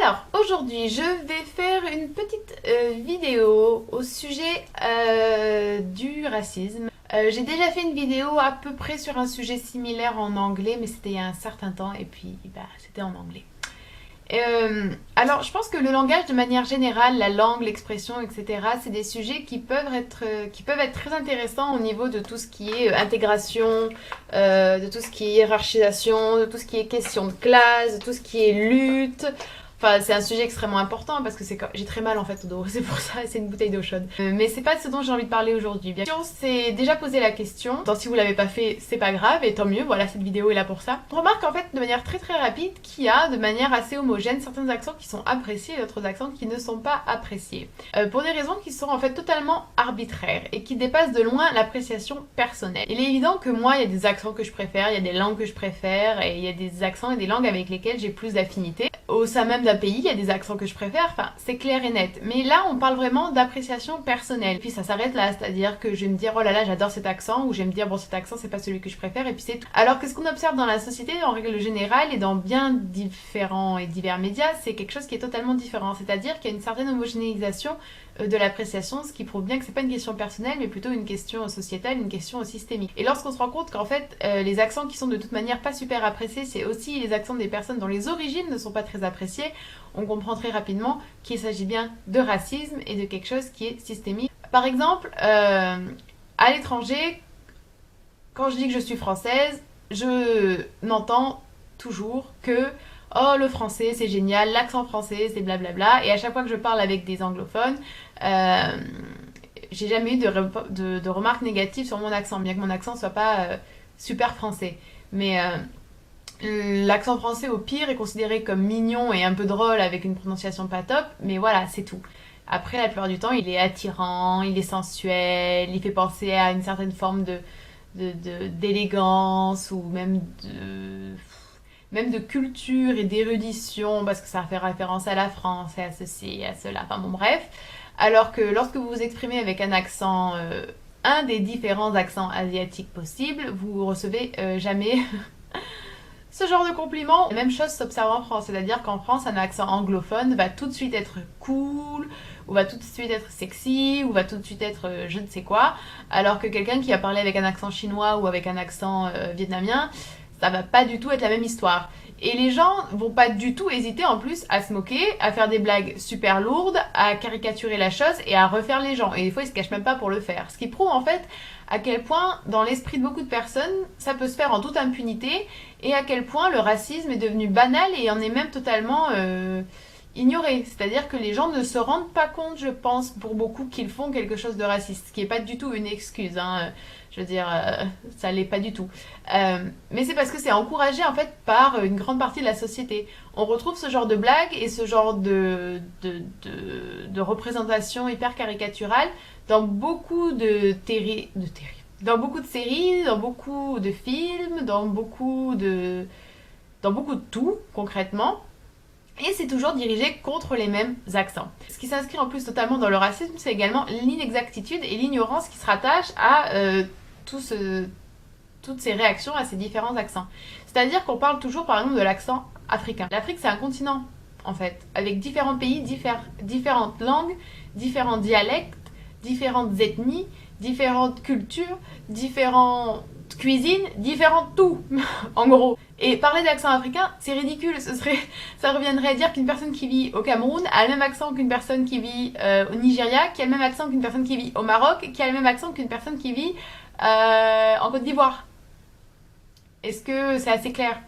Alors, aujourd'hui, je vais faire une petite vidéo au sujet du racisme. J'ai déjà fait une vidéo à peu près sur un sujet similaire en anglais, mais c'était il y a un certain temps et puis c'était en anglais. Alors, je pense que le langage, de manière générale, la langue, l'expression, etc., c'est des sujets qui peuvent être très intéressants au niveau de tout ce qui est intégration, de tout ce qui est hiérarchisation, de tout ce qui est question de classe, de tout ce qui est lutte. Enfin, c'est un sujet extrêmement important parce que j'ai très mal en fait au dos, c'est pour ça, c'est une bouteille d'eau chaude. Mais c'est pas ce dont j'ai envie de parler aujourd'hui. Bien sûr, c'est déjà posé la question. Donc, si vous l'avez pas fait, c'est pas grave et tant mieux. Voilà, cette vidéo est là pour ça. On remarque en fait de manière très rapide qu'il y a de manière assez homogène certains accents qui sont appréciés et d'autres accents qui ne sont pas appréciés. Pour des raisons qui sont en fait totalement arbitraires et qui dépassent de loin l'appréciation personnelle. Il est évident que moi, il y a des accents que je préfère, il y a des langues que je préfère et il y a des accents et des langues avec lesquelles j'ai plus d'affinité. Au sein même d'un pays, il y a des accents que je préfère, enfin c'est clair et net. Mais là, on parle vraiment d'appréciation personnelle. Puis ça s'arrête là, c'est-à-dire que je vais me dire oh là là, j'adore cet accent, ou je vais me dire bon, cet accent c'est pas celui que je préfère, et puis c'est tout. Alors que ce qu'on observe dans la société, en règle générale, et dans bien différents et divers médias, c'est quelque chose qui est totalement différent. C'est-à-dire qu'il y a une certaine homogénéisation de l'appréciation, ce qui prouve bien que c'est pas une question personnelle, mais plutôt une question sociétale, une question systémique. Et lorsqu'on se rend compte qu'en fait, les accents qui sont de toute manière pas super appréciés, c'est aussi les accents des personnes dont les origines ne sont pas très appréciées, on comprend très rapidement qu'il s'agit bien de racisme et de quelque chose qui est systémique. Par exemple, à l'étranger, quand je dis que je suis française, je n'entends toujours que oh, le français c'est génial, l'accent français c'est blablabla, et à chaque fois que je parle avec des anglophones, euh, j'ai jamais eu de remarques négatives sur mon accent, bien que mon accent soit pas super français. Mais l'accent français au pire est considéré comme mignon et un peu drôle avec une prononciation pas top, mais voilà, c'est tout. Après, la plupart du temps, il est attirant, il est sensuel, il fait penser à une certaine forme d'élégance ou même de culture et d'érudition, parce que ça fait référence à la France et à ceci et à cela, enfin bon bref. Alors que lorsque vous vous exprimez avec un accent, un des différents accents asiatiques possibles, vous recevez jamais ce genre de compliment. La même chose s'observe en France, c'est-à-dire qu'en France, un accent anglophone va tout de suite être cool, ou va tout de suite être sexy, ou va tout de suite être je ne sais quoi, alors que quelqu'un qui a parlé avec un accent chinois ou avec un accent vietnamien, ça va pas du tout être la même histoire. Et les gens vont pas du tout hésiter en plus à se moquer, à faire des blagues super lourdes, à caricaturer la chose et à refaire les gens. Et des fois, ils se cachent même pas pour le faire. Ce qui prouve en fait à quel point, dans l'esprit de beaucoup de personnes, ça peut se faire en toute impunité et à quel point le racisme est devenu banal et en est même totalement ignoré. C'est-à-dire que les gens ne se rendent pas compte, je pense, pour beaucoup, qu'ils font quelque chose de raciste. Ce qui n'est pas du tout une excuse, hein. Je veux dire, ça l'est pas du tout. Mais c'est parce que c'est encouragé en fait par une grande partie de la société. On retrouve ce genre de blagues et ce genre de représentation hyper caricaturale dans beaucoup dans beaucoup de séries, dans beaucoup de films, dans beaucoup de tout concrètement. Et c'est toujours dirigé contre les mêmes accents. Ce qui s'inscrit en plus totalement dans le racisme, c'est également l'inexactitude et l'ignorance qui se rattachent à toutes ces réactions à ces différents accents. C'est-à-dire qu'on parle toujours par exemple de l'accent africain. L'Afrique c'est un continent en fait, avec différents pays, différentes langues, différents dialectes, différentes ethnies, différentes cultures, différentes cuisines, différentes tout, en gros. Et parler d'accent africain, c'est ridicule. Ça reviendrait à dire qu'une personne qui vit au Cameroun a le même accent qu'une personne qui vit au Nigeria, qui a le même accent qu'une personne qui vit au Maroc, qui a le même accent qu'une personne qui vit en Côte d'Ivoire. Est-ce que c'est assez clair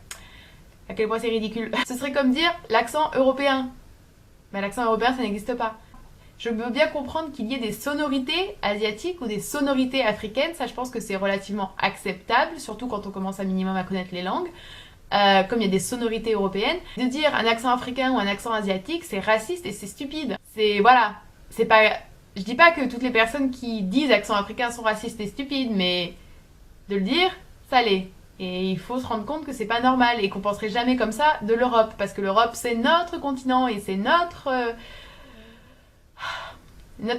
à quel point c'est ridicule? Ce serait comme dire l'accent européen. Mais l'accent européen, ça n'existe pas. Je veux bien comprendre qu'il y ait des sonorités asiatiques ou des sonorités africaines, ça je pense que c'est relativement acceptable, surtout quand on commence un minimum à connaître les langues, comme il y a des sonorités européennes. De dire un accent africain ou un accent asiatique, c'est raciste et c'est stupide. Voilà, c'est pas... Je dis pas que toutes les personnes qui disent accent africain sont racistes et stupides, mais de le dire, ça l'est. Et il faut se rendre compte que c'est pas normal et qu'on penserait jamais comme ça de l'Europe, parce que l'Europe c'est notre continent et c'est notre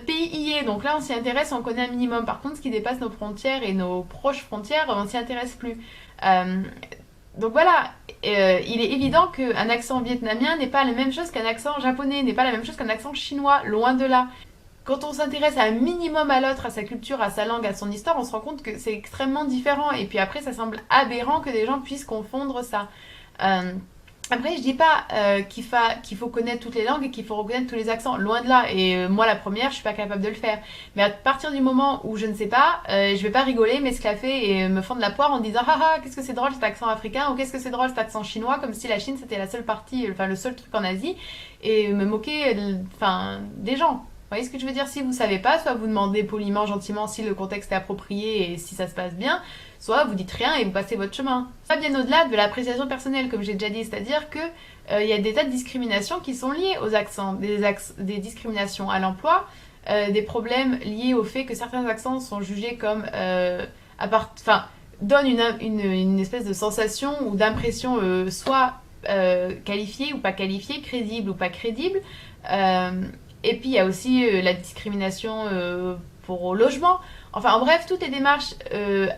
pays y est, donc là on s'y intéresse, on connaît un minimum. Par contre, ce qui dépasse nos frontières et nos proches frontières, on s'y intéresse plus. Donc voilà, il est évident qu'un accent vietnamien n'est pas la même chose qu'un accent japonais, n'est pas la même chose qu'un accent chinois, loin de là. Quand on s'intéresse un minimum à l'autre, à sa culture, à sa langue, à son histoire, on se rend compte que c'est extrêmement différent. Et puis après, ça semble aberrant que des gens puissent confondre ça. Euh, Après, je dis pas qu'il faut connaître toutes les langues et qu'il faut reconnaître tous les accents. Loin de là. Et moi, la première, je suis pas capable de le faire. Mais à partir du moment où je ne sais pas, je vais pas rigoler, m'esclaffer et me fendre la poire en disant haha, qu'est-ce que c'est drôle cet accent africain ou qu'est-ce que c'est drôle cet accent chinois, comme si la Chine c'était la seule partie, enfin le seul truc en Asie, et me moquer, enfin, des gens. Vous voyez ce que je veux dire? Si vous savez pas, soit vous demandez poliment, gentiment si le contexte est approprié et si ça se passe bien, soit vous dites rien et vous passez votre chemin. Ça bien au-delà de l'appréciation personnelle, comme j'ai déjà dit, c'est-à-dire que y a des tas de discriminations qui sont liées aux accents, des discriminations à l'emploi, des problèmes liés au fait que certains accents sont jugés comme enfin, donnent une espèce de sensation ou d'impression soit qualifiée ou pas qualifiée, crédible ou pas crédible. Et puis il y a aussi la discrimination pour logement. Enfin, en bref, toutes les démarches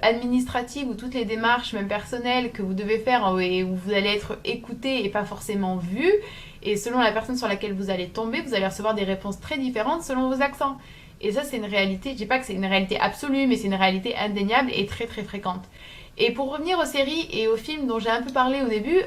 administratives ou toutes les démarches même personnelles que vous devez faire et où vous allez être écouté et pas forcément vu, et selon la personne sur laquelle vous allez tomber, vous allez recevoir des réponses très différentes selon vos accents. Et ça, c'est une réalité, je dis pas que c'est une réalité absolue, mais c'est une réalité indéniable et très très fréquente. Et pour revenir aux séries et aux films dont j'ai un peu parlé au début,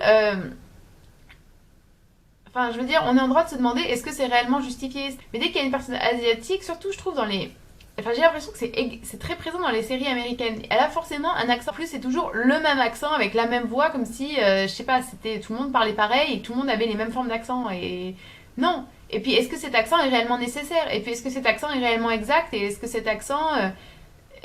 enfin, je veux dire, on est en droit de se demander est-ce que c'est réellement justifié. Mais dès qu'il y a une personne asiatique, surtout je trouve dans les... Enfin, j'ai l'impression que c'est très présent dans les séries américaines. Elle a forcément un accent. En plus, c'est toujours le même accent avec la même voix, comme si, je sais pas, c'était tout le monde parlait pareil et tout le monde avait les mêmes formes d'accent. Et non. Et puis, est-ce que cet accent est réellement nécessaire? Et puis, est-ce que cet accent est réellement exact? Et est-ce que cet accent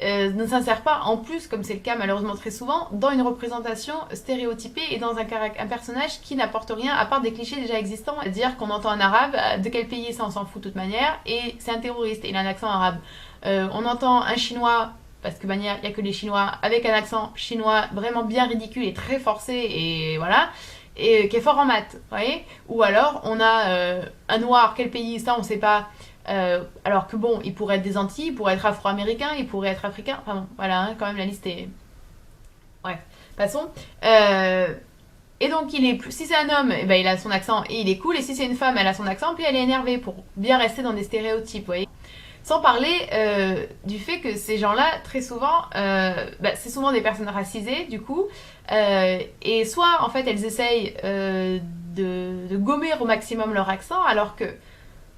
ne s'insère pas en plus, comme c'est le cas malheureusement très souvent, dans une représentation stéréotypée et dans un personnage qui n'apporte rien à part des clichés déjà existants, à dire qu'on entend un arabe, de quel pays ça on s'en fout de toute manière, et c'est un terroriste, et il a un accent arabe. On entend un chinois, parce que il n'y a que les chinois, avec un accent chinois vraiment bien ridicule et très forcé, et voilà, et qui est fort en maths, vous voyez. Ou alors on a un noir, quel pays, ça on sait pas. Alors que bon, il pourrait être des Antilles, il pourrait être afro-américain, il pourrait être africain. Enfin bon, voilà, hein, quand même la liste est... Bref, passons. Et donc, si c'est un homme, eh ben, il a son accent et il est cool. Et si c'est une femme, elle a son accent, puis elle est énervée pour bien rester dans des stéréotypes, vous voyez. Sans parler du fait que ces gens-là, très souvent, c'est souvent des personnes racisées, du coup. Et soit, en fait, elles essayent de gommer au maximum leur accent, alors que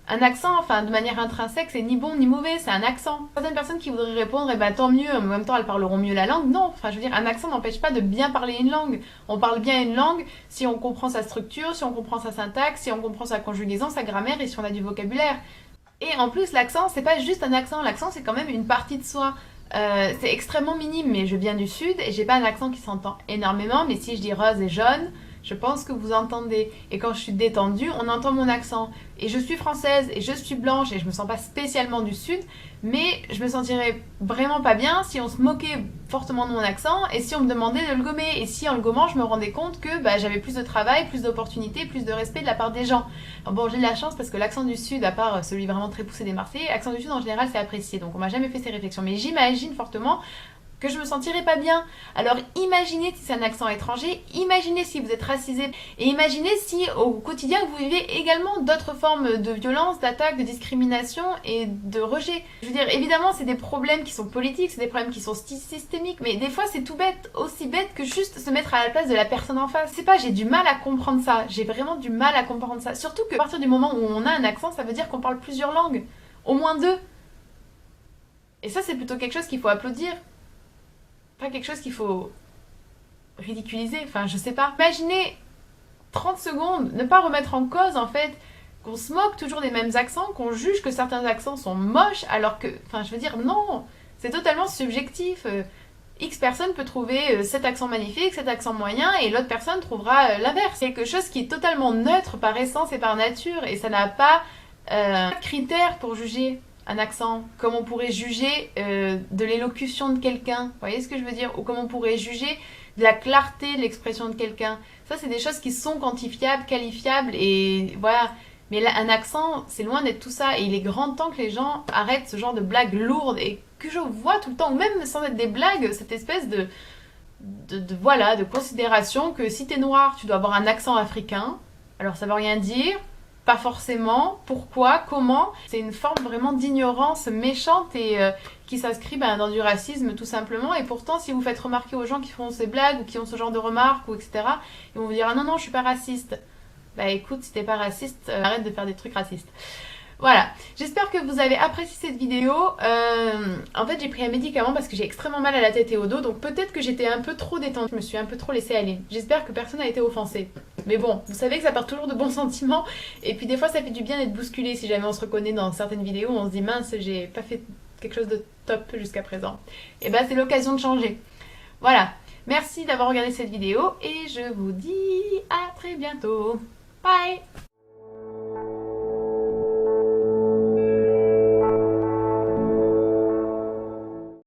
un accent, enfin, de manière intrinsèque, c'est ni bon ni mauvais, c'est un accent. Certaines personnes qui voudraient répondre, eh ben tant mieux, en même temps elles parleront mieux la langue. Non, enfin, je veux dire, un accent n'empêche pas de bien parler une langue. On parle bien une langue si on comprend sa structure, si on comprend sa syntaxe, si on comprend sa conjugaison, sa grammaire et si on a du vocabulaire. Et en plus, l'accent, c'est pas juste un accent, l'accent c'est quand même une partie de soi. C'est extrêmement minime, mais je viens du sud et j'ai pas un accent qui s'entend énormément, mais si je dis rose et jaune, je pense que vous entendez. Et quand je suis détendue, on entend mon accent. Et je suis française et je suis blanche et je me sens pas spécialement du sud, mais je me sentirais vraiment pas bien si on se moquait fortement de mon accent et si on me demandait de le gommer. Et si en le gommant, je me rendais compte que j'avais plus de travail, plus d'opportunités, plus de respect de la part des gens. Alors bon, j'ai de la chance parce que l'accent du sud, à part celui vraiment très poussé des Marseillais, l'accent du sud en général c'est apprécié. Donc on m'a jamais fait ces réflexions. Mais j'imagine fortement que je me sentirais pas bien. Alors imaginez si c'est un accent étranger, imaginez si vous êtes racisé, et imaginez si au quotidien vous vivez également d'autres formes de violence, d'attaque, de discrimination et de rejet. Je veux dire, évidemment c'est des problèmes qui sont politiques, c'est des problèmes qui sont systémiques, mais des fois c'est tout bête, aussi bête que juste se mettre à la place de la personne en face. C'est pas, j'ai du mal à comprendre ça, j'ai vraiment du mal à comprendre ça. Surtout que à partir du moment où on a un accent, ça veut dire qu'on parle plusieurs langues, au moins deux. Et ça c'est plutôt quelque chose qu'il faut applaudir. Pas quelque chose qu'il faut ridiculiser, enfin je sais pas. Imaginez 30 secondes, ne pas remettre en cause en fait qu'on se moque toujours des mêmes accents, qu'on juge que certains accents sont moches alors que, enfin je veux dire non, c'est totalement subjectif. X personne peut trouver cet accent magnifique, cet accent moyen et l'autre personne trouvera l'inverse. Quelque chose qui est totalement neutre par essence et par nature et ça n'a pas de critères pour juger un accent, comme on pourrait juger de l'élocution de quelqu'un, vous voyez ce que je veux dire, ou comme on pourrait juger de la clarté de l'expression de quelqu'un. Ça, c'est des choses qui sont quantifiables, qualifiables, et voilà. Mais là, un accent, c'est loin d'être tout ça, et il est grand temps que les gens arrêtent ce genre de blagues lourdes, et que je vois tout le temps, ou même sans être des blagues, cette espèce voilà, de considération que si t'es noir, tu dois avoir un accent africain. Alors ça veut rien dire, pas forcément, pourquoi, comment. C'est une forme vraiment d'ignorance méchante et qui s'inscrit dans du racisme tout simplement. Et pourtant, si vous faites remarquer aux gens qui font ces blagues ou qui ont ce genre de remarques ou etc., ils vont vous dire ah non non je suis pas raciste. Bah écoute, si t'es pas raciste, arrête de faire des trucs racistes. Voilà, j'espère que vous avez apprécié cette vidéo. En fait, j'ai pris un médicament parce que j'ai extrêmement mal à la tête et au dos, donc peut-être que j'étais un peu trop détendue, je me suis un peu trop laissée aller. J'espère que personne n'a été offensé. Mais bon, vous savez que ça part toujours de bons sentiments, et puis des fois ça fait du bien d'être bousculé si jamais on se reconnaît dans certaines vidéos, on se dit mince, j'ai pas fait quelque chose de top jusqu'à présent. Et c'est l'occasion de changer. Voilà, merci d'avoir regardé cette vidéo, et je vous dis à très bientôt. Bye!